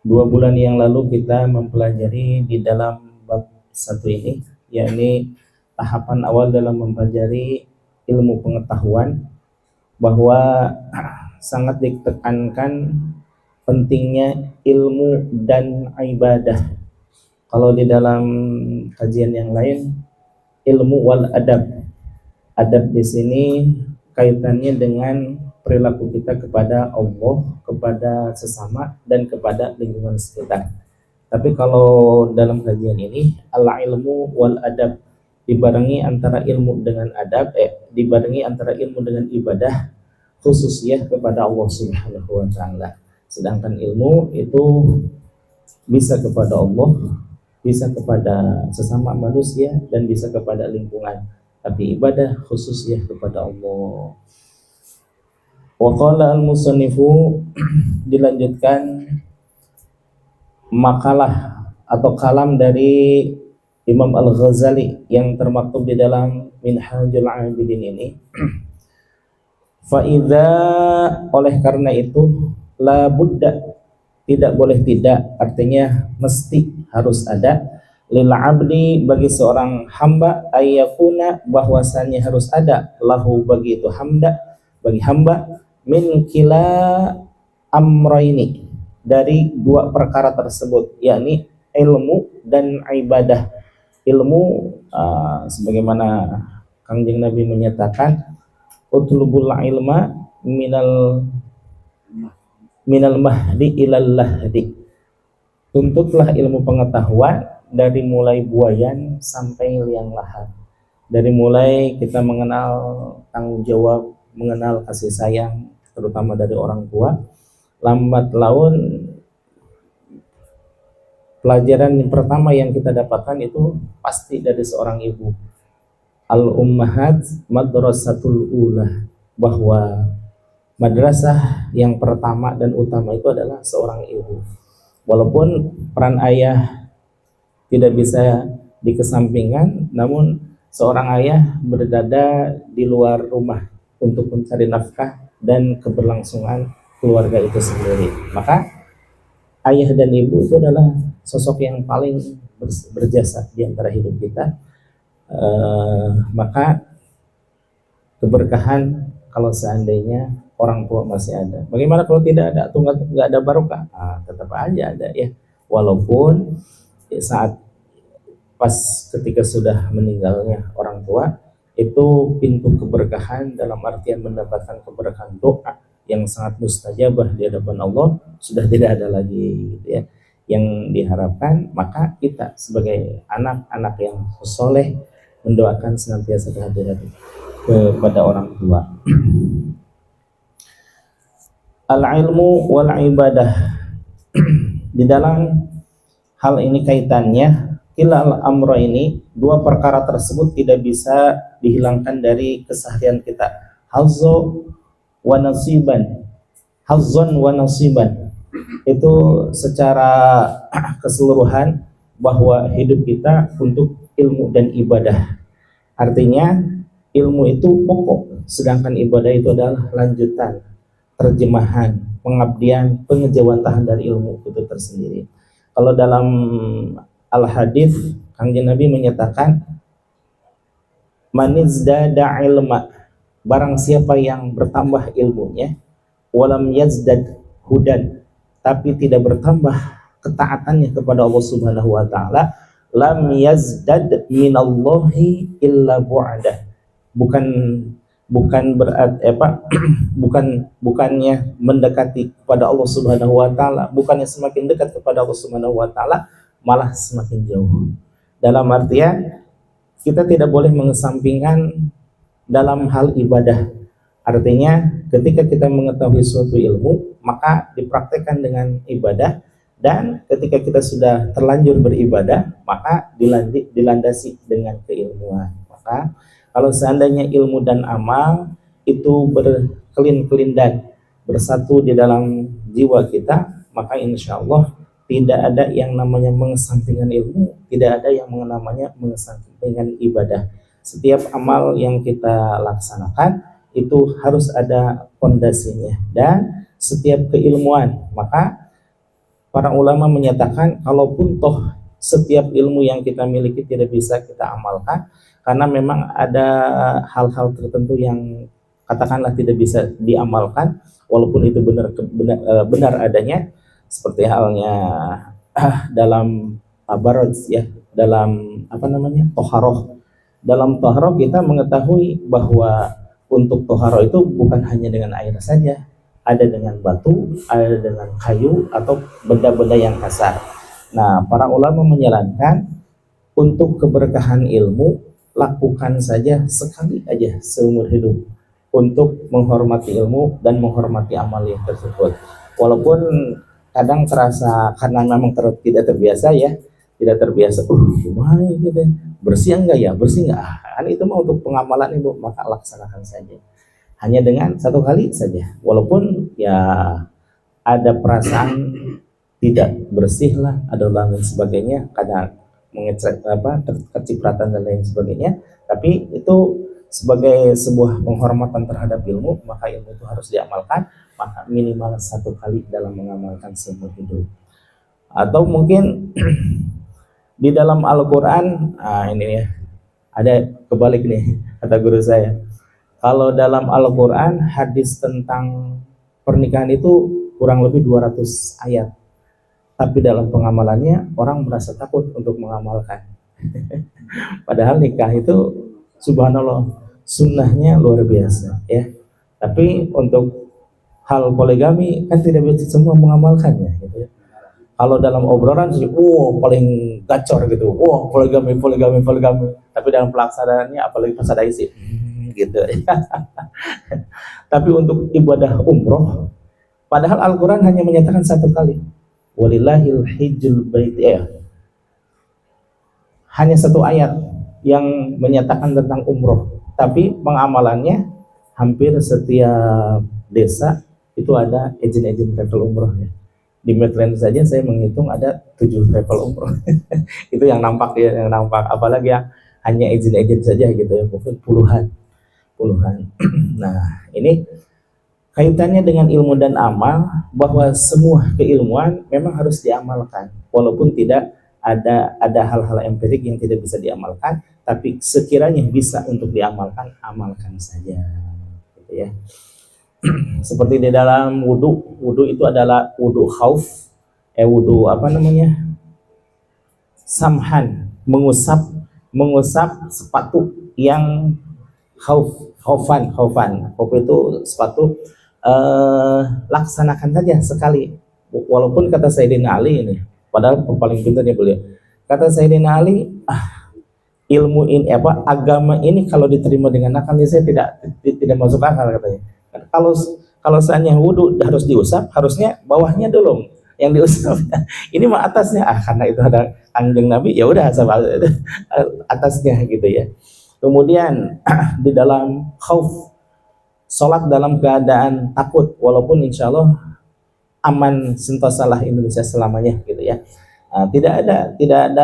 2 bulan yang lalu kita mempelajari di dalam bab satu ini, yakni tahapan awal dalam mempelajari ilmu pengetahuan, bahwa sangat ditekankan pentingnya ilmu dan ibadah. Kalau di dalam kajian yang lain, ilmu wal adab. Adab di sini kaitannya dengan perilaku kita kepada Allah, kepada sesama, dan kepada lingkungan sekitar. Tapi kalau dalam kajian ini, al ilmu wal adab, dibarengi antara ilmu dengan adab, dibarengi antara ilmu dengan ibadah, khususnya kepada Allah Subhanahu wa taala. Sedangkan ilmu itu bisa kepada Allah, bisa kepada sesama manusia, dan bisa kepada lingkungan. Tapi ibadah khususnya kepada Allah. Wa qala al-musannifu, dilanjutkan makalah atau kalam dari Imam Al-Ghazali yang termaktub di dalam Minhajul Abidin ini. Faidha, oleh karena itu, la budda, tidak boleh tidak, artinya mesti harus ada, lil abdi, bagi seorang hamba, ayyakuna, bahwasannya harus ada, lahu, bagi itu bagi hamba, min kila amraini, dari 2 perkara tersebut, yakni ilmu dan ibadah. Ilmu, sebagaimana Kangjeng Nabi menyatakan, utlubul ilma minal mahdi ilal lahdi, tuntutlah ilmu pengetahuan dari mulai buayan sampai liang lahat. Dari mulai kita mengenal tanggung jawab, mengenal kasih sayang, terutama dari orang tua, lambat laun pelajaran yang pertama yang kita dapatkan itu pasti dari seorang ibu. Al-ummahat madrasatul ula, bahwa madrasah yang pertama dan utama itu adalah seorang ibu. Walaupun peran ayah tidak bisa dikesampingkan, namun seorang ayah berdada di luar rumah untuk mencari nafkah dan keberlangsungan keluarga itu sendiri. Maka ayah dan ibu itu adalah sosok yang paling berjasa di antara hidup kita. Maka keberkahan kalau seandainya orang tua masih ada. Bagaimana kalau tidak ada atau nggak ada barokah? Tetap aja ada ya. Walaupun saat pas ketika sudah meninggalnya orang tua, itu pintu keberkahan dalam artian mendapatkan keberkahan doa yang sangat mustajabah di hadapan Allah sudah tidak ada lagi, gitu ya. Yang diharapkan, maka kita sebagai anak-anak yang soleh mendoakan senantiasa kehadiran kepada orang tua. Al-ilmu wal ibadah, di dalam hal ini kaitannya kilal amro ini, 2 perkara tersebut tidak bisa dihilangkan dari keseharian kita. Hazzon wa nasiban, itu secara keseluruhan bahwa hidup kita untuk ilmu dan ibadah. Artinya ilmu itu pokok, sedangkan ibadah itu adalah lanjutan, terjemahan, pengabdian, pengejawantahan dari ilmu itu tersendiri. Kalau dalam al-hadis, Kangjeng Nabi menyatakan, manizdada ilma, barang siapa yang bertambah ilmunya, walam yazdad hudan, tapi tidak bertambah ketaatannya kepada Allah Subhanahu wa taala, lam yazdad minallahi illa bu'ada. Bukan berarti bukannya mendekati kepada Allah Subhanahu wa taala, bukannya semakin dekat kepada Allah Subhanahu wa taala, malah semakin jauh. Dalam artian kita tidak boleh mengesampingkan dalam hal ibadah. Artinya ketika kita mengetahui suatu ilmu, maka dipraktekkan dengan ibadah, dan ketika kita sudah terlanjur beribadah, maka dilandasi dengan keilmuan. Maka kalau seandainya ilmu dan amal itu berkelin-kelindan, bersatu di dalam jiwa kita, maka insya Allah tidak ada yang namanya mengesampingkan ilmu, tidak ada yang namanya mengesampingkan ibadah. Setiap amal yang kita laksanakan itu harus ada fondasinya, dan setiap keilmuan, maka para ulama menyatakan kalaupun toh setiap ilmu yang kita miliki tidak bisa kita amalkan karena memang ada hal-hal tertentu yang katakanlah tidak bisa diamalkan walaupun itu benar adanya, seperti halnya dalam tabarruj ya, dalam apa namanya, toharoh. Dalam toharoh kita mengetahui bahwa untuk toharoh itu bukan hanya dengan air saja, ada dengan batu, ada dengan kayu atau benda-benda yang kasar. Nah, para ulama menyarankan untuk keberkahan ilmu lakukan saja sekali aja seumur hidup untuk menghormati ilmu dan menghormati amal yang tersebut. Walaupun kadang terasa karena memang tidak terbiasa ya, tidak terbiasa. Gimana gitu? Bersih enggak ya? Bersih enggak? Kan itu mah untuk pengamalan ibu, maka laksanakan saja. Hanya dengan satu kali saja. Walaupun ya ada perasaan tidak bersih lah, ada lain sebagainya, kadang mengecek kecipratan dan lain sebagainya, tapi itu sebagai sebuah penghormatan terhadap ilmu, maka ilmu itu harus diamalkan, maka minimal satu kali dalam mengamalkan seumur hidup. Atau mungkin di dalam Al-Quran, ini ya, ada kebalik nih kata guru saya. Kalau dalam Al-Quran hadis tentang pernikahan itu kurang lebih 200 ayat. Tapi dalam pengamalannya orang merasa takut untuk mengamalkan. Padahal nikah itu subhanallah sunnahnya luar biasa ya. Tapi untuk hal poligami kan tidak bisa semua mengamalkannya gitu ya. Kalau dalam obrolan sih, paling gacor gitu, poligami. Tapi dalam pelaksanaannya apalagi pas ada isi, gitu. Tapi untuk ibadah umroh, padahal Al-Quran hanya menyatakan satu kali, walillahil hijjul bait, hanya satu ayat yang menyatakan tentang umroh, tapi pengamalannya hampir setiap desa itu ada agent travel umroh ya. Di Medland saja saya menghitung ada 7 travel umroh. Itu yang nampak ya, yang nampak. Apalagi yang hanya agent saja gitu ya, mungkin puluhan. Nah, ini kaitannya dengan ilmu dan amal, bahwa semua keilmuan memang harus diamalkan, walaupun tidak ada hal-hal empirik yang tidak bisa diamalkan, tapi sekiranya bisa untuk diamalkan, amalkan saja, gitu ya. Seperti di dalam wudhu itu adalah wudhu khauf, wudhu apa namanya, samhan, mengusap sepatu yang khauf itu sepatu, laksanakan saja sekali. Walaupun kata Sayyidina Ali ini, padahal paling pintar dia beliau, kata Sayyidina Ali, ilmu ini agama ini kalau diterima dengan akal saya tidak masuk akal katanya. Kalau seandainya wudhu harus diusap, harusnya bawahnya dulu yang diusap. Ini mah atasnya, karena itu ada kanjeng Nabi, ya udah atasnya gitu ya. Kemudian di dalam khauf, sholat dalam keadaan takut, walaupun insya Allah aman sentosalah Indonesia selamanya gitu ya. Tidak ada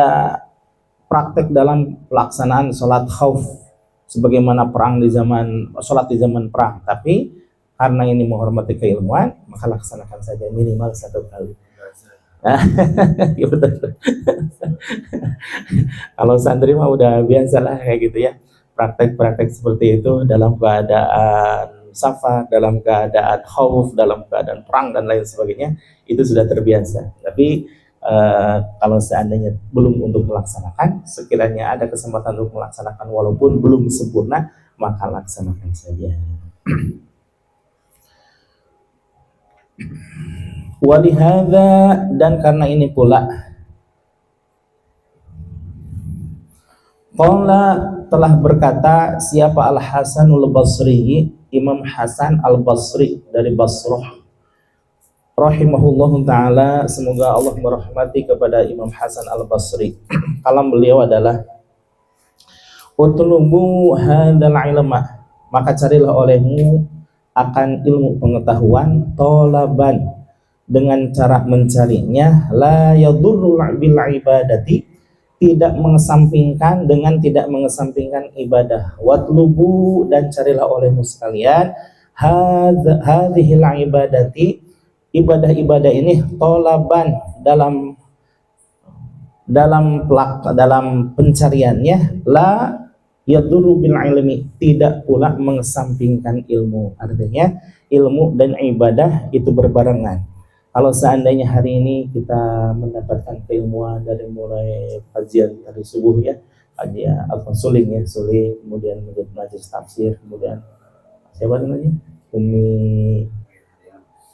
praktek dalam pelaksanaan sholat khauf sebagaimana sholat di zaman perang, tapi karena ini menghormati keilmuan, maka laksanakan saja minimal satu kali. Ya betul. Kalau santri mah udah biasa lah kayak gitu ya, praktek-praktek seperti itu dalam keadaan safar, dalam keadaan khauf, dalam keadaan perang dan lain sebagainya, itu sudah terbiasa. Tapi kalau seandainya belum untuk melaksanakan, sekiranya ada kesempatan untuk melaksanakan walaupun belum sempurna, maka laksanakan saja. Walihada, dan karena ini pula, qala, telah berkata siapa Al-Hasanul Basri, Imam Hasan Al-Basri dari Basrah, rahimahullahu ta'ala, semoga Allah merahmati kepada Imam Hasan Al-Basri. Kalam beliau adalah, utlubu hadal ilma, maka carilah olehmu akan ilmu pengetahuan, tolaban, dengan cara mencarinya, la yadurru bil ibadati, tidak mengesampingkan ibadah, watlubu, dan carilah olehmu sekalian hadhil ibadati, ibadah-ibadah ini tolaban dalam pencariannya, la yadurru bil ilmi, tidak pula mengesampingkan ilmu. Artinya ilmu dan ibadah itu berbarengan. Kalau seandainya hari ini kita mendapatkan keilmuan dari mulai kajian dari subuh ya, kajian Al-Suling ya, Suling, kemudian majelis tafsir, kemudian siapa namanya?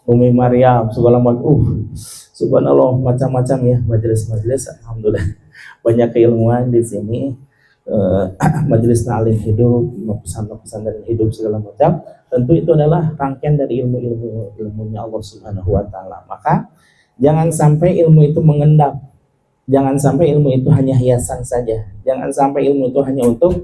Umi Maryam, segala macam, subhanallah, macam-macam ya majelis-majelis. Alhamdulillah banyak keilmuan di sini. Majelis ta'lim hidup, pesan-pesan hidup segala macam. Tentu itu adalah rangkaian dari ilmunya Allah Subhanahu wa taala. Maka jangan sampai ilmu itu mengendap. Jangan sampai ilmu itu hanya hiasan saja. Jangan sampai ilmu itu hanya untuk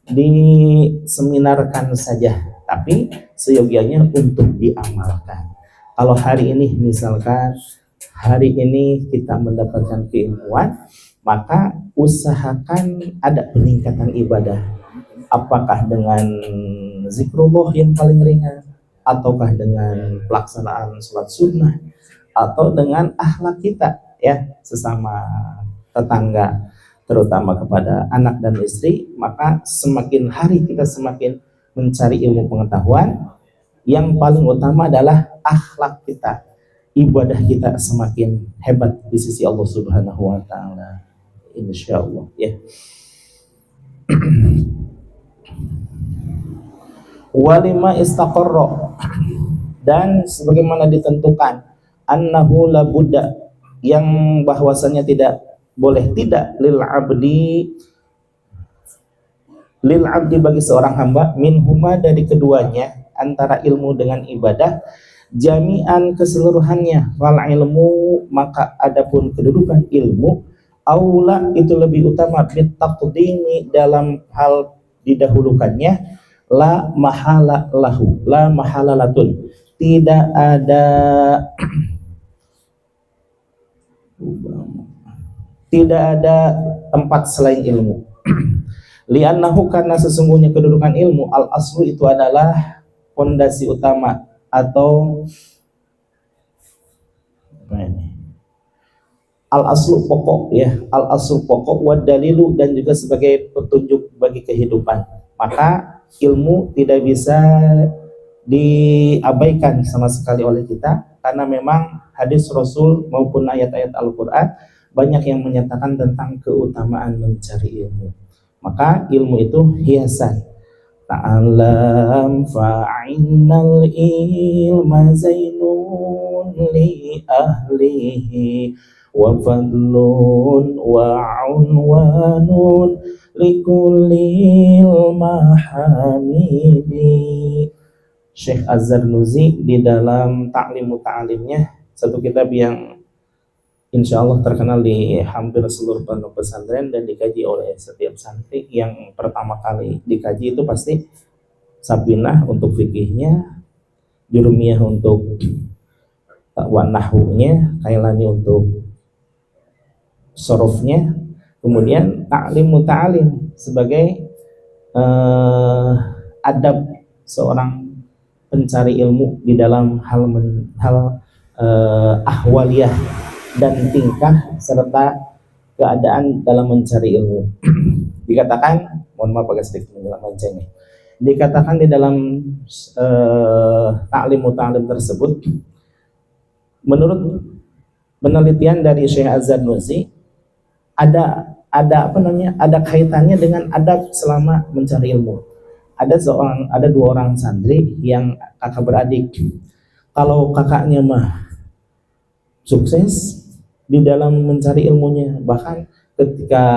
diseminarkan saja, tapi seyogianya untuk diamalkan. Kalau hari ini misalkan hari ini kita mendapatkan keilmuan, maka usahakan ada peningkatan ibadah. Apakah dengan zikrullah yang paling ringan, ataukah dengan pelaksanaan sholat sunnah, atau dengan akhlak kita ya sesama tetangga, terutama kepada anak dan istri. Maka semakin hari kita semakin mencari ilmu pengetahuan, yang paling utama adalah akhlak kita, ibadah kita semakin hebat di sisi Allah Subhanahu wa taala. Insyaallah ya. Walima istaqarra, dan sebagaimana ditentukan, annahu la budda, yang bahwasanya tidak boleh tidak lil abdi bagi seorang hamba, minhuma dari keduanya, antara ilmu dengan ibadah, jami'an keseluruhannya, wal ilmu, maka adapun kedudukan ilmu, aula itu lebih utama, bitaqdimi dalam hal didahulukannya, la mahala lahu, la mahala latun, tidak ada tempat selain ilmu. Li'annahu, karena sesungguhnya kedudukan ilmu, al aslu itu adalah fondasi utama atau al-aslu pokok ya, al-aslu pokok, wa dalilu, dan juga sebagai petunjuk bagi kehidupan. Maka ilmu tidak bisa diabaikan sama sekali oleh kita, karena memang hadis Rasul maupun ayat-ayat Al-Quran banyak yang menyatakan tentang keutamaan mencari ilmu. Maka ilmu itu hiasan. Ta'alam fa'innal ilma zainun li ahlihi wa fadlun wa unwanun likullil mahamidi. Syekh Az-Zarnuzi di dalam Ta'limu Ta'alimnya, satu kitab yang insya Allah terkenal di hampir seluruh pondok pesantren dan dikaji oleh setiap santri. Yang pertama kali dikaji itu pasti Sabinah untuk fikihnya, Jurumiyah untuk wanahunya, Kailani untuk sorofnya, kemudian Ta'limu Ta'alim sebagai adab seorang pencari ilmu di dalam hal ahwaliyah dan tingkah serta keadaan dalam mencari ilmu. Dikatakan, mohon maaf agak sedikit melenceng, dikatakan di dalam Ta'limu Ta'alim tersebut, menurut penelitian dari Syekh Az-Zarnuzi, ada kaitannya dengan adab selama mencari ilmu. Ada dua orang santri yang kakak beradik. Kalau kakaknya mah sukses di dalam mencari ilmunya, bahkan ketika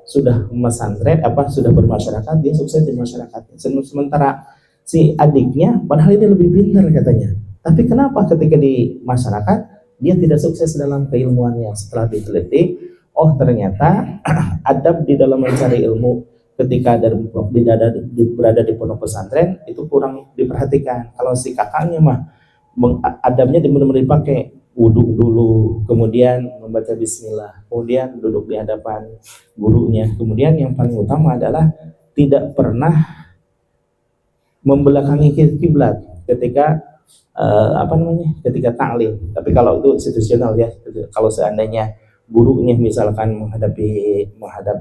sudah pesantren sudah bermasyarakat, dia sukses di masyarakat. Sementara si adiknya padahal dia lebih pintar katanya, tapi kenapa ketika di masyarakat dia tidak sukses dalam keilmuannya? Setelah diteliti, oh ternyata adab di dalam mencari ilmu ketika berada di pondok pesantren itu kurang diperhatikan. Kalau si kakaknya mah adabnya benar-benar dipakai, wudhu dulu, kemudian membaca bismillah, kemudian duduk di hadapan gurunya, kemudian yang paling utama adalah tidak pernah membelakangi kiblat ketika apa namanya, ketika taklim. Tapi kalau itu situasional ya, kalau seandainya gurunya misalkan menghadap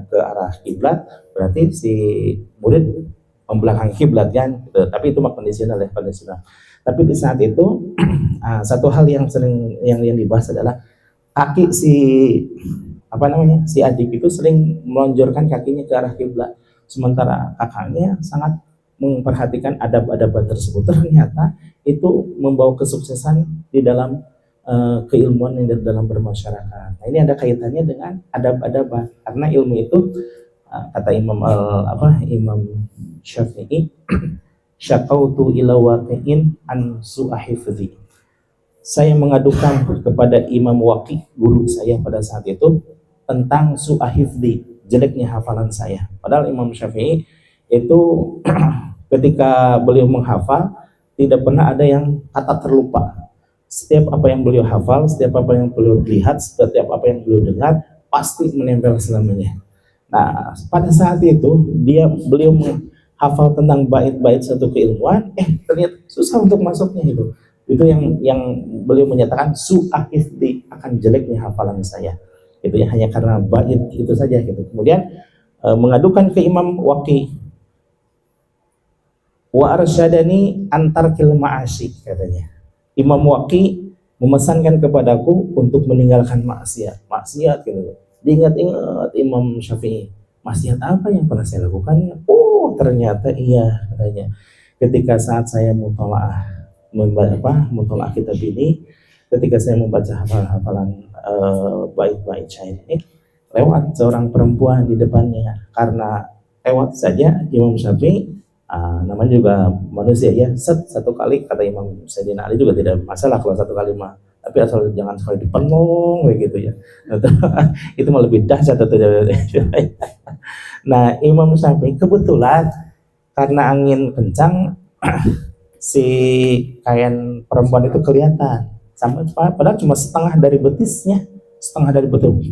ke arah kiblat, berarti si murid membelakangi kiblat kan, gitu. Tapi itu mah kondisional ya, kondisional. Tapi di saat itu satu hal yang sering yang dibahas adalah kaki si apa namanya, si adik itu sering melonjorkan kakinya ke arah kiblat, sementara kakaknya sangat memperhatikan adab-adaban tersebut. Ternyata itu membawa kesuksesan di dalam keilmuan yang dalam bermasyarakat. Nah, ini ada kaitannya dengan adab-adaban, karena ilmu itu kata Imam Syafi'i, syaqautu ila waqi'in an su'ahifzi. Saya mengadukan kepada Imam Waqi, guru saya pada saat itu, tentang su'ahifzi, jeleknya hafalan saya. Padahal Imam Syafi'i itu ketika beliau menghafal tidak pernah ada yang kata terlupa. Setiap apa yang beliau hafal, setiap apa yang beliau lihat, setiap apa yang beliau dengar pasti menempel selamanya. Nah, pada saat itu beliau menghafal tentang bait-bait satu keilmuan, ternyata susah untuk masuknya itu. Itu yang beliau menyatakan su'ahifdi, akan jeleknya hafalan saya. Itu ya, hanya karena bait itu saja gitu. Kemudian mengadukan ke Imam Waqi, wa arsyadani antar ma'asi, katanya. Imam Waqi memesankan kepadaku untuk meninggalkan maksiat gitu. Diingat-ingat Imam Syafi'i, maksiat apa yang pernah saya lakukan? Oh, ternyata iya, katanya. Ketika saat saya mutolaah kitab ini, ketika saya membaca hafalan bait-bait syair ini, lewat seorang perempuan di depannya. Karena lewat saja Imam Syafi'i, namanya juga manusia ya, satu kali, kata Imam Sayyidina Ali juga tidak masalah kalau satu kali mah, tapi asal jangan sekali dipenung begitu ya. Itu malah lebih dahsyat atau Nah, Imam Syafi'i kebetulan karena angin kencang si kain perempuan itu kelihatan, sama padahal cuma setengah dari betisnya,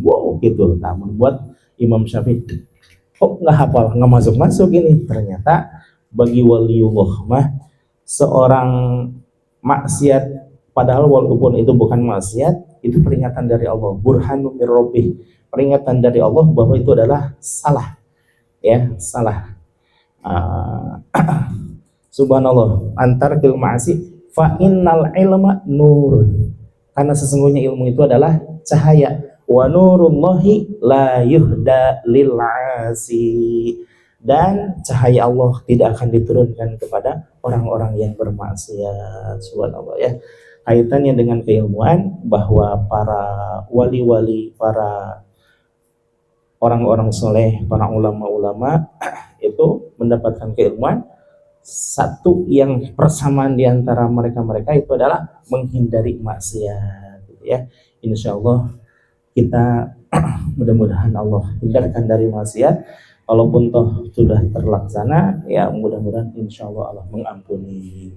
wow gitu. Nah, membuat Imam Syafi'i kok nggak hafal, nggak masuk ini. Ternyata bagi waliullah mah, seorang maksiat padahal walaupun itu bukan maksiat, itu peringatan dari Allah, burhanu mir rabbih, peringatan dari Allah bahwa itu adalah salah ya, salah. Subhanallah, antar fil ma'asi fa innal ilma nurun, karena sesungguhnya ilmu itu adalah cahaya, wa nurullahi la yuhda lil 'asi, dan cahaya Allah tidak akan diturunkan kepada orang-orang yang bermaksiat. Subhanallah ya. Kaitannya dengan keilmuan, bahwa para wali-wali, para orang-orang soleh, para ulama-ulama itu mendapatkan keilmuan. Satu yang persamaan di antara mereka itu adalah menghindari maksiat gitu ya. Insya Allah kita mudah-mudahan Allah hindarkan dari maksiat. Walaupun toh sudah terlaksana, ya mudah-mudahan insya Allah Allah mengampuni.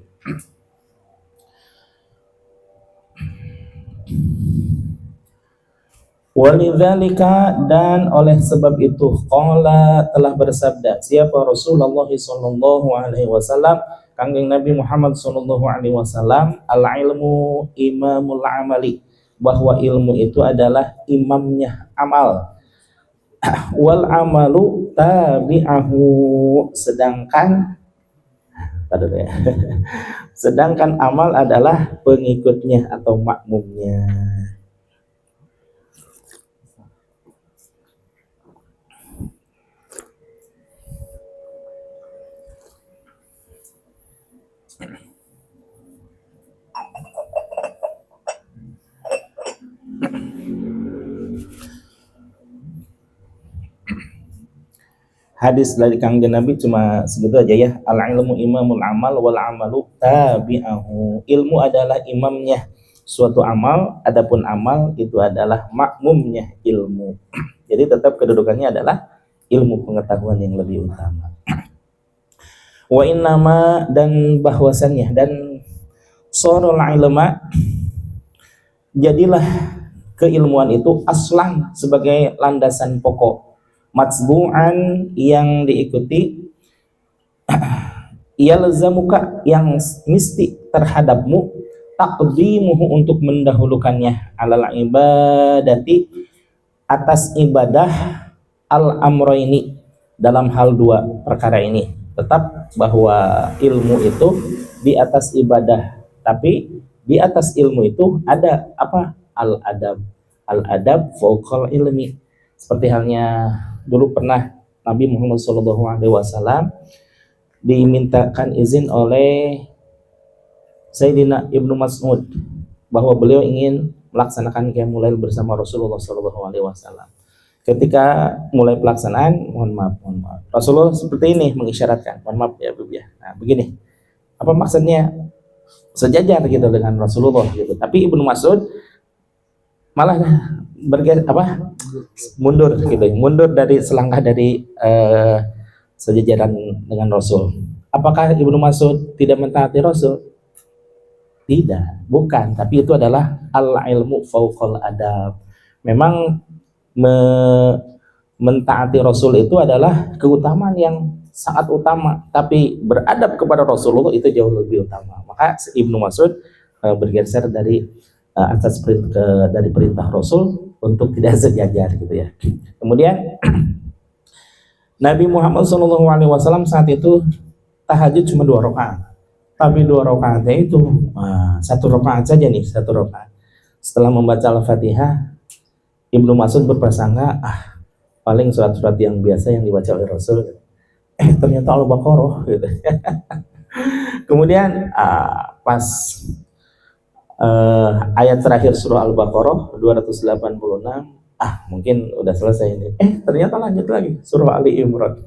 Walidzalika, dan oleh sebab itu, qala, telah bersabda siapa? Rasulullah sallallahu alaihi wasallam, kangjeng Nabi Muhammad sallallahu alaihi wasallam, al ilmu imamul amali, bahwa ilmu itu adalah imamnya amal. Wal amalu tabi'ahu, sedangkan amal adalah pengikutnya atau makmumnya. Hadis dari kangjeng Nabi cuma segitu aja ya. Al ilmu imamul amal wal amalu tabi'ahu. Ilmu adalah imamnya suatu amal, adapun amal itu adalah makmumnya ilmu. Jadi tetap kedudukannya adalah ilmu pengetahuan yang lebih utama. Wa innama, dan bahwasannya, dan sorol ilma, jadilah keilmuan itu aslan, sebagai landasan pokok, matsbu'an, yang diikuti, yalzamuka yang mesti terhadapmu, taqdimuhu untuk mendahulukannya, alal ibadati atas ibadah, al amroini dalam hal dua perkara ini. Tetap bahwa ilmu itu di atas ibadah, tapi di atas ilmu itu ada apa? Al adab. Al adab fauqal ilmi. Seperti halnya dulu pernah Nabi Muhammad SAW dimintakan izin oleh Sayyidina Ibnu Mas'ud bahwa beliau ingin melaksanakan qiyamul lail bersama Rasulullah SAW. Ketika mulai pelaksanaan, mohon maaf, Rasulullah seperti ini mengisyaratkan, mohon maaf ya Bu ya. Nah, begini, apa maksudnya? Sejajar gitu dengan Rasulullah gitu. Tapi Ibnu Mas'ud malah mundur gitu, mundur dari selangkah dari sejajaran dengan Rasul. Apakah Ibnu Mas'ud tidak mentaati Rasul? Tidak, bukan. Tapi itu adalah al-ilmu fauqal adab. Memang mentaati Rasul itu adalah keutamaan yang sangat utama, tapi beradab kepada Rasulullah itu jauh lebih utama. Maka Ibnu Mas'ud bergeser dari atas dari perintah Rasul untuk tidak sejajar gitu ya. Kemudian Nabi Muhammad SAW saat itu tahajud cuma 2 rakaat, tapi 2 rakaatnya itu 1 rakaat saja nih, 1 rakaat. Setelah membaca Al-Fatihah, Ibnu Mas'ud berprasangka paling surat-surat yang biasa yang dibaca oleh Rasul. Ternyata Al-Baqarah gitu. Kemudian pas ayat terakhir surah Al-Baqarah 286, mungkin udah selesai ini. Ternyata lanjut lagi surah Ali Imran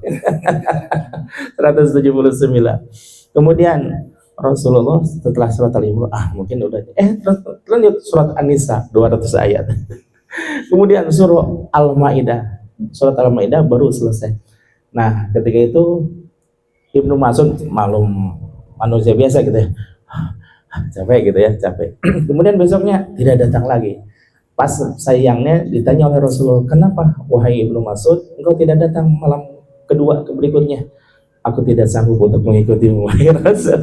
179. Kemudian Rasulullah setelah surat Ali Imran, mungkin udah lanjut surat An-Nisa 200 ayat. Kemudian surah Al-Maidah, surat Al-Maidah baru selesai. Nah, ketika itu Ibnu Mas'ud malum manusia biasa gitu ya, capek gitu ya, capek. Kemudian besoknya tidak datang lagi. Pas sayangnya ditanya oleh Rasulullah, kenapa wahai Ibnu Mas'ud engkau tidak datang malam kedua berikutnya? Aku tidak sanggup untuk mengikutimu wahai Rasul.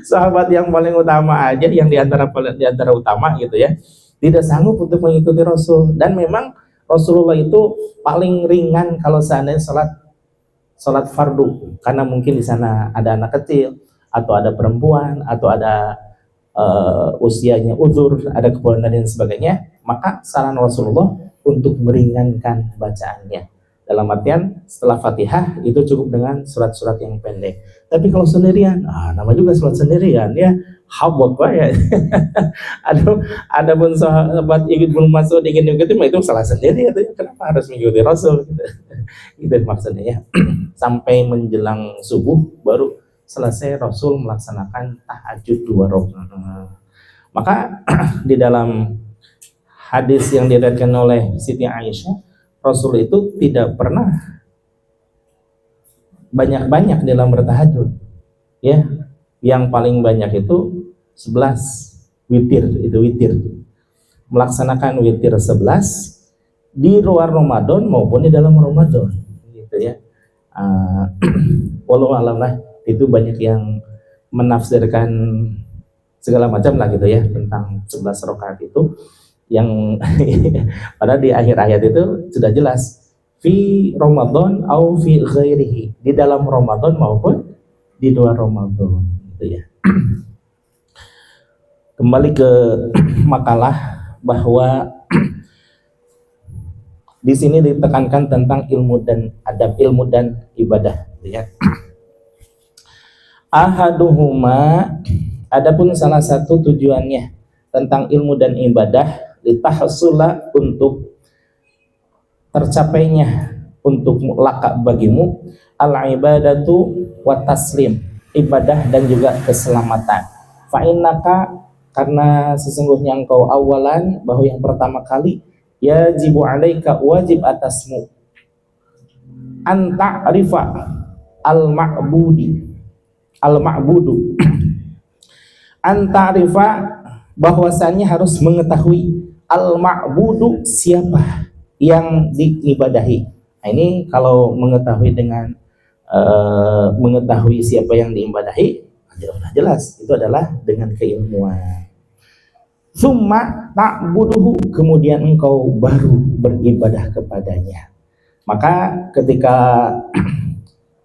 Sahabat yang paling utama aja, yang diantara utama gitu ya, tidak sanggup untuk mengikuti Rasul. Dan memang Rasulullah itu paling ringan kalau seandainya salat fardu, karena mungkin di sana ada anak kecil atau ada perempuan atau ada usianya uzur, ada keperluan dan sebagainya, maka saran Rasulullah untuk meringankan bacaannya. Dalam artian setelah Fatihah itu cukup dengan surat-surat yang pendek. Tapi kalau sendirian, nama juga surat sendirian ya, habot ya. Ada pun sahabat belum masuk ingin mengikuti, itu salah sendiri itu. Kenapa harus mengikuti Rasul? Gitu maksudnya ya. Sampai menjelang subuh baru selesai Rasul melaksanakan tahajud 2 rakaat. Maka di dalam hadis yang diriwayatkan oleh Siti Aisyah, Rasul itu tidak pernah banyak-banyak dalam bertahajud ya. Yang paling banyak itu 11 witir, itu witir. Melaksanakan witir 11 di luar Ramadan maupun di dalam Ramadan gitu ya. Wallahu a'lam lah, itu banyak yang menafsirkan segala macam lah gitu ya tentang 11 rakaat itu, yang padahal di akhir ayat itu sudah jelas fi Ramadan au fi ghairihi, di dalam Ramadan maupun di luar Ramadan gitu ya. Kembali ke makalah, bahwa di sini ditekankan tentang ilmu dan adab, ilmu dan ibadah gitu ya. Ahaduhuma, adapun salah satu tujuannya tentang ilmu dan ibadah, litahsula, untuk tercapainya, untuk laka bagimu, al ibadatu wa taslim, ibadah dan juga keselamatan. Fa innaka, karena sesungguhnya engkau awalan, bahwa yang pertama kali, yajibu alaika, wajib atasmu, an ta'rifa al ma'budu an ta'rifa, bahwasannya harus mengetahui al-ma'budu, siapa yang diibadahi. Nah, ini kalau mengetahui dengan mengetahui siapa yang diibadahi, sudah jelas itu adalah dengan keilmuan. Summa ta'buduhu, kemudian engkau baru beribadah kepadanya. Maka ketika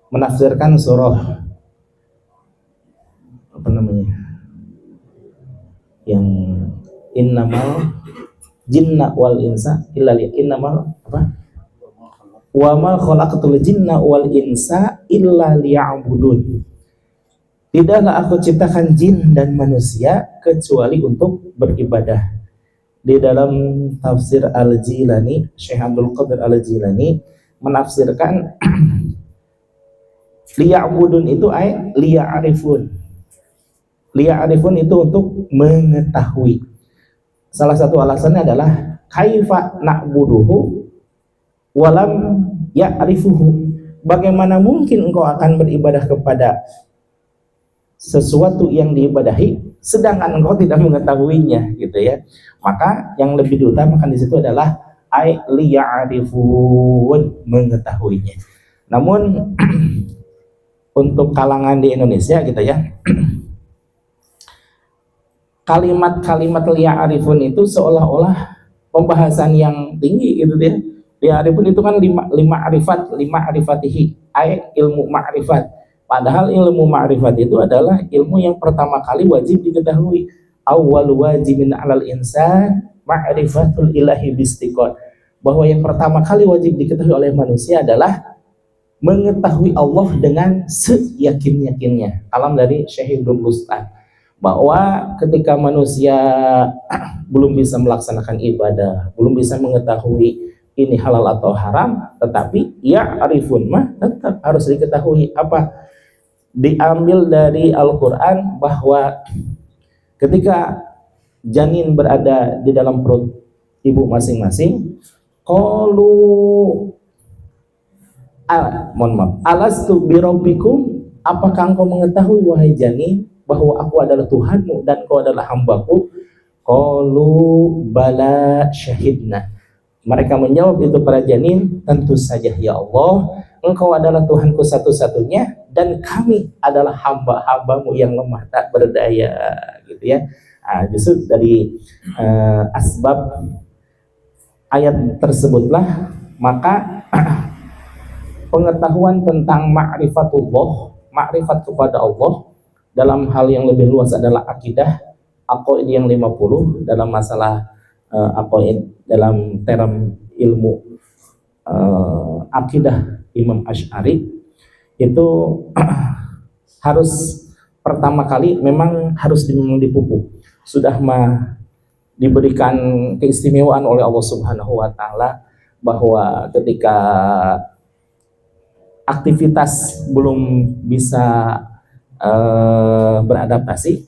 menafsirkan surah apa namanya, yang innamal jinna wal insa illa innamal apa, wa ma khalaqatul jinna wal insa illa liya'budun, tidaklah aku ciptakan jin dan manusia kecuali untuk beribadah. Di dalam tafsir Al-Jilani, Syekh Abdul Qadir Al-Jilani menafsirkan liya'budun itu liya'arifun. Liya'arifun itu untuk mengetahui. Salah satu alasannya adalah kaifa na'buduhu walam ya'rifuhu. Bagaimana mungkin engkau akan beribadah kepada sesuatu yang diibadahi sedangkan engkau tidak mengetahuinya, gitu ya. Maka yang lebih diutamakan di situ adalah liya'rifun, mengetahuinya. Namun untuk kalangan di Indonesia gitu ya, kalimat-kalimat liya'rifun itu seolah-olah pembahasan yang tinggi gitu ya. Liya'rifun itu kan lima arifatihi, ilmu ma'rifat. Padahal ilmu ma'rifat itu adalah ilmu yang pertama kali wajib diketahui. Awwal wajibin 'alal insan ma'rifatul ilahi bistiqon. Bahwa yang pertama kali wajib diketahui oleh manusia adalah mengetahui Allah dengan seyakin-yakinnya. Kalam dari Syekh Ibnu Bustan, bahwa ketika manusia belum bisa melaksanakan ibadah, belum bisa mengetahui ini halal atau haram, tetapi ya arifun mah tetap harus diketahui. Apa? Diambil dari Al-Quran bahwa ketika janin berada di dalam perut ibu masing-masing, alastu birabbikum, apakah engkau mengetahui wahai janin bahwa aku adalah Tuhanmu dan kau adalah hambaku? Qalu bala syahidna. Mereka menjawab itu para janin, tentu saja ya Allah, engkau adalah Tuhanku satu-satunya dan kami adalah hamba-hambamu yang lemah tak berdaya, gitu ya. Justru dari asbab ayat tersebutlah maka pengetahuan tentang ma'rifatullah, ma'rifat kepada Allah dalam hal yang lebih luas adalah akidah, aqaid yang 50 dalam masalah aqaid dalam term ilmu akidah Imam Asy'ari itu harus pertama kali memang harus dipupuk, sudah diberikan keistimewaan oleh Allah Subhanahu wa taala bahwa ketika aktivitas belum bisa beradaptasi,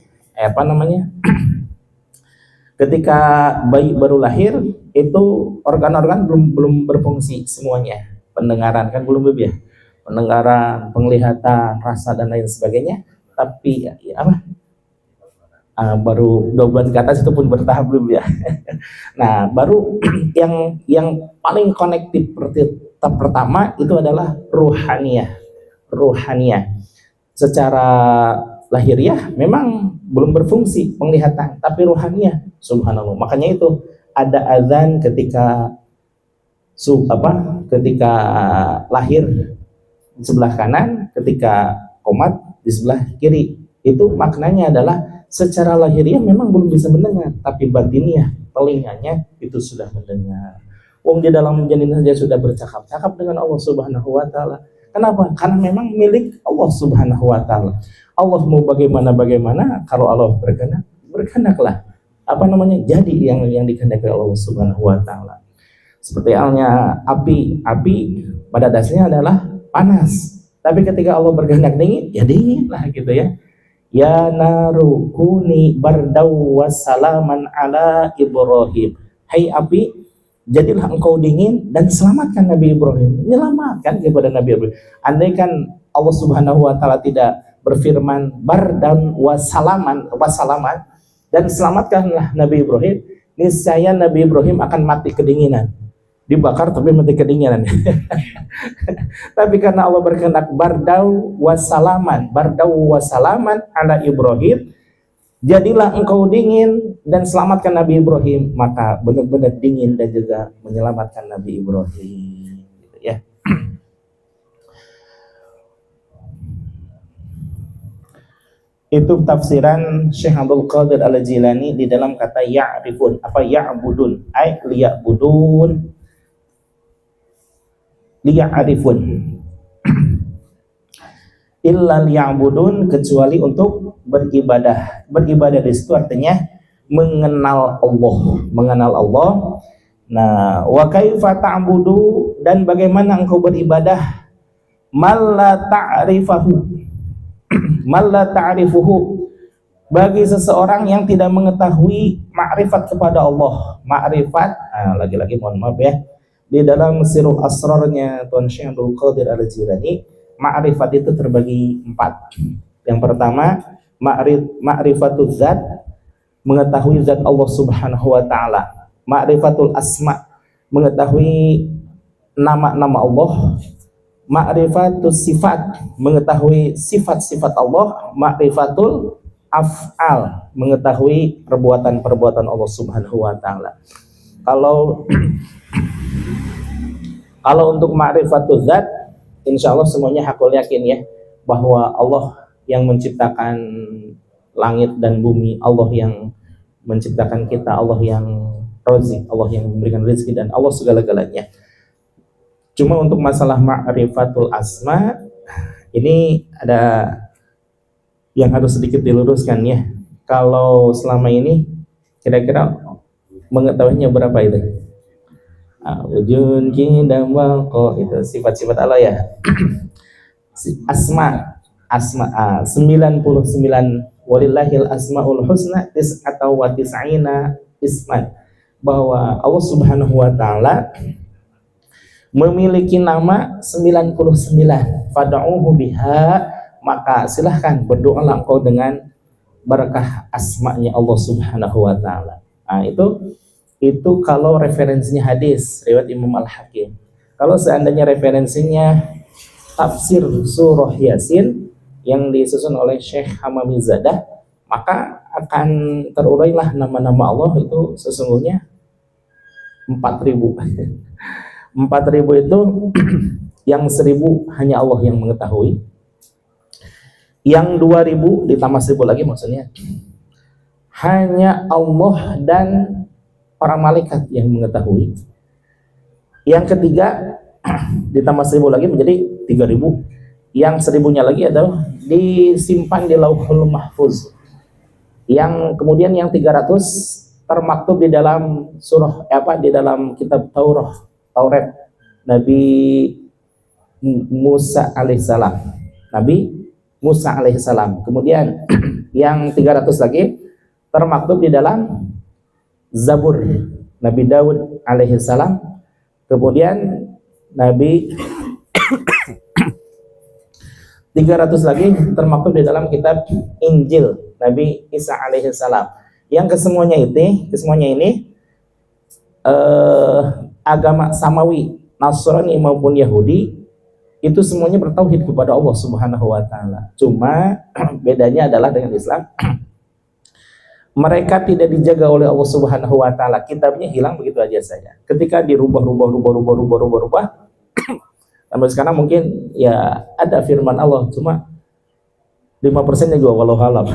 ketika bayi baru lahir itu organ-organ belum berfungsi semuanya, pendengaran kan belum ya, pendengaran, penglihatan, rasa dan lain sebagainya, tapi baru 2 bulan ke atas itu pun bertahap belum ya. Nah, baru yang paling konektif tahap pertama itu adalah ruhaniyah. Secara lahiriah memang belum berfungsi penglihatan, tapi ruhaniyah, subhanallah. Makanya itu ada azan ketika ketika lahir di sebelah kanan, ketika komat di sebelah kiri. Itu maknanya adalah secara lahiriah memang belum bisa mendengar, tapi batiniah, telinganya itu sudah mendengar. Wong di dalam janin saja sudah bercakap-cakap dengan Allah Subhanahu wa taala. Kenapa? Karena memang milik Allah Subhanahu wa taala. Allah mau bagaimana kalau Allah berkehendaklah jadi yang dikehendaki Allah Subhanahu wa taala. Seperti halnya api pada dasarnya adalah panas, tapi ketika Allah berkehendak dingin, ya dingin lah gitu ya. Ya naru kuni bardaw wassalaman ala Ibrahim. Hai api, jadilah engkau dingin dan selamatkan Nabi Ibrahim. Menyelamatkan kepada Nabi Ibrahim. Andaikan Allah Subhanahu wa taala tidak berfirman bardan wassalaman dan selamatkanlah Nabi Ibrahim, niscaya Nabi Ibrahim akan mati kedinginan. dibakar tapi mati kedinginan. Tapi karena Allah berkehendak bardau wasalaman ala Ibrahim, jadilah engkau dingin dan selamatkan Nabi Ibrahim, maka benar-benar dingin dan juga menyelamatkan Nabi Ibrahim, gitu ya. Itu tafsiran Syekh Abdul Qadir Al-Jilani di dalam kata ya'rifun, apa ya'budun, ay liya'budun, liya'rifun, illa liya'budun, kecuali untuk beribadah. Beribadah di situ artinya mengenal Allah. Nah, wa kaifa ta'budu, dan bagaimana engkau beribadah malla ta'rifuhu, bagi seseorang yang tidak mengetahui makrifat kepada Allah. Makrifat, lagi-lagi mohon maaf ya, di dalam Sirul Asrarnya Tuan Syekh Abdul Qadir Al-Jilani, makrifat itu terbagi 4. Yang pertama, ma'rifatul zat, mengetahui zat Allah Subhanahu wa taala. Ma'rifatul asma, mengetahui nama-nama Allah. Ma'rifatus sifat, mengetahui sifat-sifat Allah. Ma'rifatul af'al, mengetahui perbuatan-perbuatan Allah Subhanahu wa taala. Kalau untuk ma'rifatul zat, insya Allah semuanya hakul yakin ya, bahwa Allah yang menciptakan langit dan bumi, Allah yang menciptakan kita, Allah yang Razik, Allah yang memberikan rezeki, dan Allah segala-galanya. Cuma untuk masalah ma'rifatul asma, ini ada yang harus sedikit diluruskan ya. Kalau selama ini kira-kira mengetahuinya berapa itu? Wujud kidam waqo, itu sifat-sifat Allah ya. Asma 99, walillahil asmaul husna tis'atau wa tis'ina isman, bahwa Allah Subhanahu wa taala memiliki nama 99, fad'uhu biha, maka silahkan berdoalah engkau dengan berkah asma'nya Allah Subhanahu wa taala. Nah, itu kalau referensinya hadis riwayat Imam Al-Hakim. Kalau seandainya referensinya tafsir surah Yasin yang disusun oleh Syekh Hamamizadah, maka akan terurailah nama-nama Allah itu sesungguhnya 4.000. 4.000 itu yang 1.000 hanya Allah yang mengetahui, yang 2.000 ditambah 1.000 lagi maksudnya hanya Allah dan para malaikat yang mengetahui, yang ketiga ditambah 1.000 lagi menjadi 3.000, yang 1.000-nya lagi adalah disimpan di Lauhul Mahfuz, yang kemudian yang 300 termaktub di dalam surah di dalam kitab Taurat Nabi Musa alaihissalam. Kemudian yang 300 lagi termaktub di dalam Zabur Nabi Daud alaihissalam. Kemudian Nabi 300 lagi termaktub di dalam kitab Injil Nabi Isa alaihissalam. Yang kesemuanya ini agama samawi, Nasrani maupun Yahudi, itu semuanya bertauhid kepada Allah Subhanahu wa taala. Cuma bedanya adalah dengan Islam, mereka tidak dijaga oleh Allah Subhanahu wa taala. Kitabnya hilang begitu aja saja. Ketika dirubah sampai sekarang mungkin ya ada firman Allah, cuma 5%-nya juga walau alam.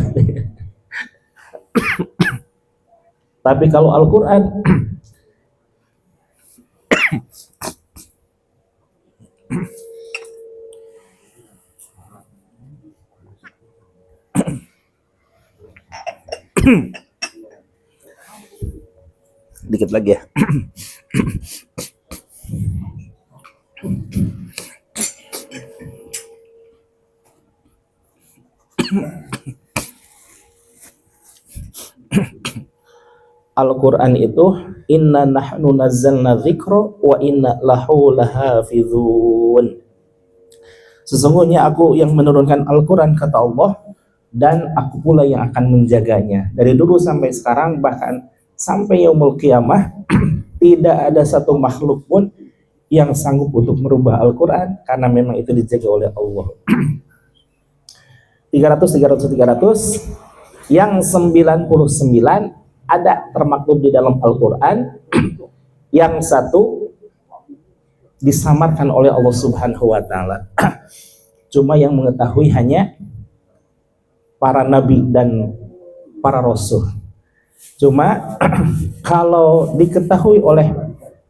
Tapi kalau Al-Qur'an dikit lagi ya. Al-Quran itu inna nahnu nazzalna dzikra wa inna lahu lahafizun. Sesungguhnya aku yang menurunkan Al-Quran, kata Allah, dan aku pula yang akan menjaganya. Dari dulu sampai sekarang, bahkan sampai yaumul qiyamah, Tidak ada satu makhluk pun yang sanggup untuk merubah Al-Quran, karena memang itu dijaga oleh Allah. 300. Yang 99 ada termaktub di dalam Al-Quran. Yang satu disamarkan oleh Allah Subhanahu wa Ta'ala. Cuma yang mengetahui hanya para nabi dan para rasul. Cuma kalau diketahui oleh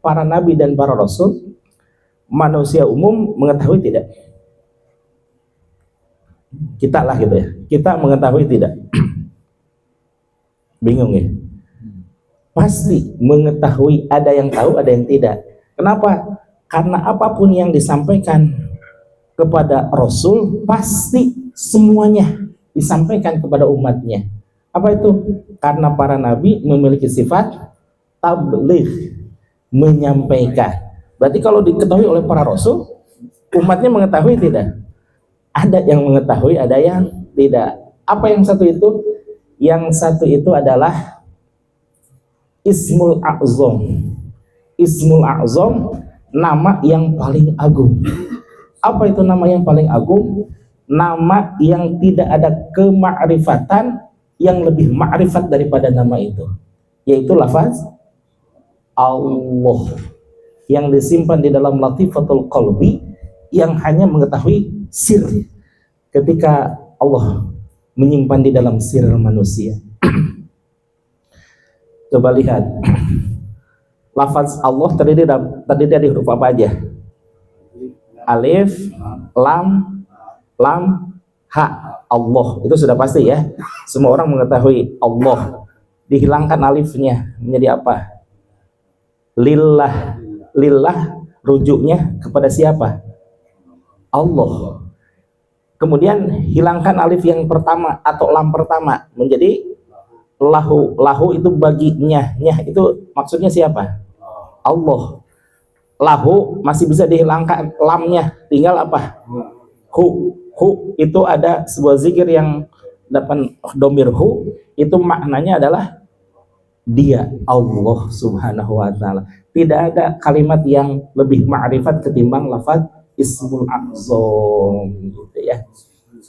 para nabi dan para rasul, manusia umum mengetahui tidak? Kita lah gitu ya. Kita mengetahui tidak? Bingung ya? Pasti mengetahui, ada yang tahu, ada yang tidak. Kenapa? Karena apapun yang disampaikan kepada Rasul, pasti semuanya disampaikan kepada umatnya. Apa itu? Karena para nabi memiliki sifat tabligh, menyampaikan. Berarti kalau diketahui oleh para Rasul, umatnya mengetahui tidak? Ada yang mengetahui, ada yang tidak. Apa yang satu itu? Yang satu itu adalah Ismul A'zam. Ismul A'zam, nama yang paling agung. Apa itu nama yang paling agung? Nama yang tidak ada kemakrifatan yang lebih makrifat daripada nama itu, yaitu lafaz Allah, yang disimpan di dalam latifatul qalbi, yang hanya mengetahui sir ketika Allah menyimpan di dalam sir manusia. Coba lihat, lafaz Allah terdiri dari huruf apa aja? Alif, lam, ha. Allah, itu sudah pasti ya. Semua orang mengetahui Allah. Dihilangkan alifnya menjadi apa? Lillah. Lillah rujuknya kepada siapa? Allah. Kemudian hilangkan alif yang pertama atau lam pertama menjadi lahu. Lahu itu baginya, itu maksudnya siapa? Allah. Lahu masih bisa dihilangkan lamnya, tinggal apa? Hu itu ada sebuah zikir yang dapat domir hu, itu maknanya adalah dia, Allah Subhanahu wa Ta'ala. Tidak ada kalimat yang lebih ma'rifat ketimbang lafaz Ismul A'zam gitu ya.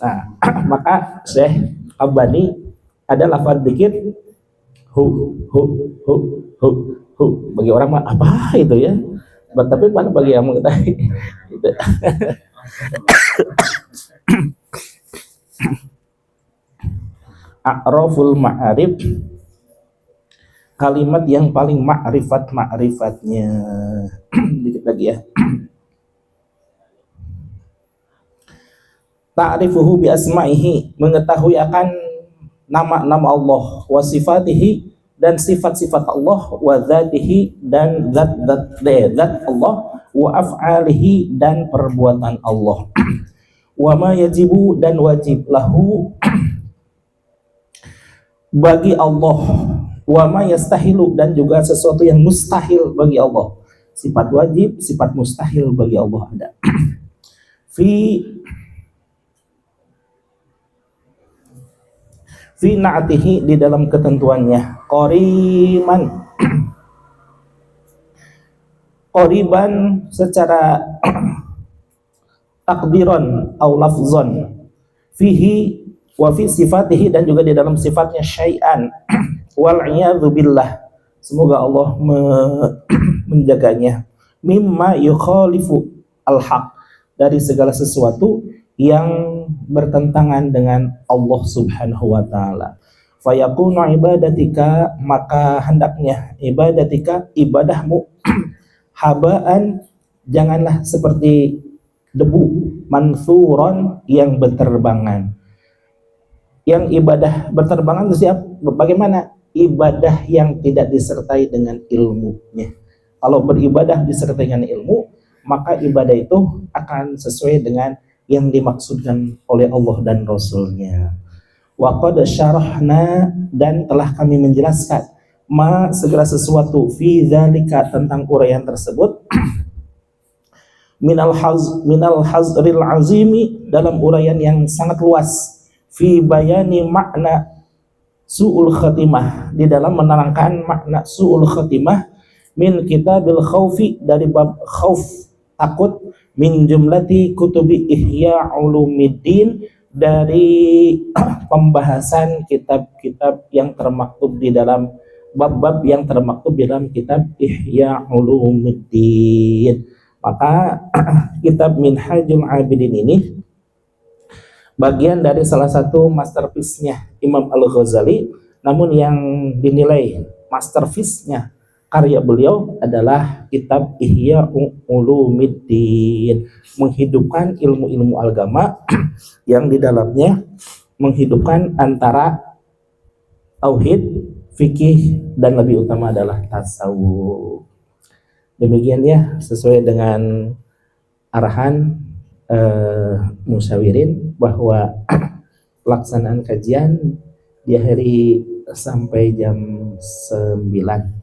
Nah, maka Syekh Abani ada lafaz zikir hu. Bagi orang mah apa itu ya? Tapi bagi yang mengetahui gitu. A'raful ma'arif, kalimat yang paling ma'rifatnya. Dikit lagi ya. Ta'rifuhu bi asma'ihi, mengetahui akan nama-nama Allah, wa sifatihi, dan sifat-sifat Allah, wa dzatihi, dan zat Allah, wa af'alihi, dan perbuatan Allah. Wa ma yajibu, dan wajib lahu bagi Allah, wa ma yastahilu, dan juga sesuatu yang mustahil bagi Allah. Sifat wajib, sifat mustahil bagi Allah ada. Fi na'atihi, di dalam ketentuannya. Qoriban secara takdiran au lafzon, fihi wa fi sifatihi, dan juga di dalam sifatnya syai'an. Wal iyadzu billah, semoga Allah menjaganya. Mimma yukhalifu al-haq, dari segala sesuatu yang bertentangan dengan Allah Subhanahu wa Ta'ala. Fayakunu ibadatika, maka hendaknya ibadahmu habaan, janganlah seperti debu, mansuron, yang berterbangan. Yang ibadah berterbangan itu siapa? Bagaimana? Ibadah yang tidak disertai dengan ilmunya. Kalau beribadah disertai dengan ilmu, maka ibadah itu akan sesuai dengan yang dimaksudkan oleh Allah dan Rasulnya. Wa qad syarahna, dan telah kami menjelaskan ma, segala sesuatu, fi dzalika, tentang uraian tersebut, minal hazril azimi, dalam uraian yang sangat luas, fi bayani makna su'ul khatimah, di dalam menerangkan makna su'ul khatimah, min kitabil khaufi, dari bab khauf, takut, min jumlati kutubi Ihya Ulumuddin, dari pembahasan kitab-kitab yang termaktub di dalam bab-bab yang termaktub di dalam kitab Ihya Ulumuddin. Maka kitab Minhajul Abidin ini bagian dari salah satu masterpiece-nya Imam Al-Ghazali, namun yang dinilai masterpiece-nya karya beliau adalah kitab Ihya Ulumuddin, menghidupkan ilmu-ilmu agama yang di dalamnya menghidupkan antara tauhid, fikih, dan lebih utama adalah tasawuf. Demikian ya, sesuai dengan arahan musyawirin bahwa pelaksanaan kajian diakhiri sampai jam 9.